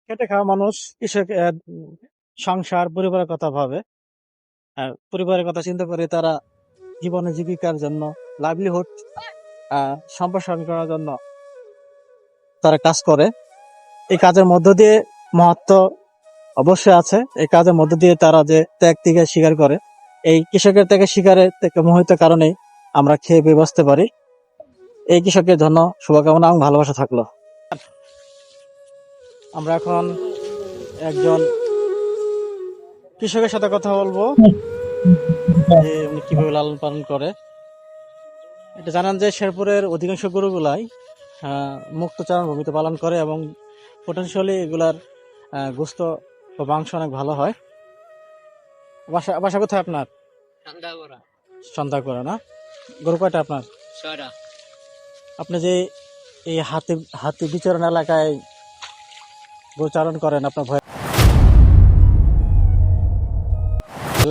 খেটে খাওয়া মানুষ কৃষক সংসার পরিবারের কথা ভাবে। পরিবারের কথা চিন্তা করে তারা জীবনে জীবিকার জন্য লাইভলিহুড সম্প্রসারণ করার জন্য তারা কাজ করে। এই কাজের মধ্য দিয়ে মহত্ব অবশ্যই আছে। এই কাজের মধ্য দিয়ে তারা যে ত্যাগ থেকে স্বীকার করে, এই কৃষকের থেকে শিকারের থেকে মোহিত কারণেই আমরা খেয়ে বেয়ে বাঁচতে পারি। এই কৃষকের জন্য শুভকামনা এবং ভালোবাসা থাকলো। আমরা এখন একজন কৃষকের সাথে কথা বলবো যে উনি কিভাবে লালন পালন করে। এটা জানান যে শেরপুরের অধিকাংশ গরুগুলাই মুক্ত চারণ ভূমিতে পালন করে এবং পটেনশিয়ালি এগুলার গোস্ত ও মাংস অনেক ভালো হয়। বাসা কোথায় আপনার? সন্ধ্যা করে না? গরু কয়টা আপনার? আপনি যে এই হাতি বিচরণ এলাকায় গরু চারণ করেন, আপনার ভয়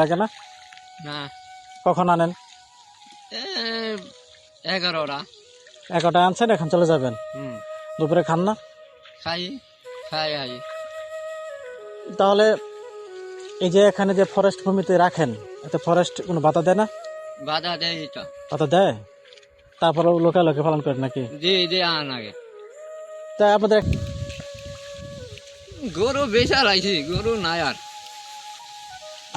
লাগে না? কখন আনেন? 11টায় আনছেন, এখন চলে যাবেন। দুপুরে খান না? খাই। তাহলে এই যে এখানে যে ফরেস্ট ভূমিতে রাখেন, এতে ফরেস্ট কোনো বাধা দেয় না? বাধা দেয় তো। বাধা দেয়? তারপরে লোকে পালন করেন নাকি? জি আন আগে। তাই আপনাদের গরু বেচা লাইছি, গরু নাই আর।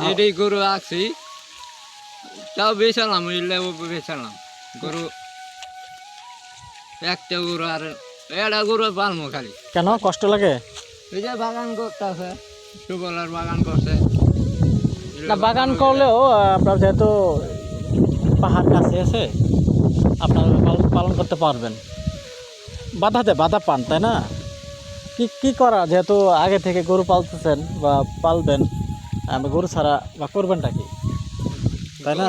এটাই গরু আছি, তাও বেচালাম, বেচালাম গরু। একটা গরু আর এটা গরু পালমো খালি। কেন কষ্ট লাগে? এই যে বাগান করতেছে, সুবলার বাগান করছে। না, বাগান করলেও আপনার যেহেতু পাহাড় কাছে আছে, আপনার পালন করতে পারবেন। বাধা পান, তাই না? কি করা, যেহেতু আগে থেকে গরু পালতেছেন বা পালবেন, গরু ছাড়া বা করবেনটা কি, তাই না?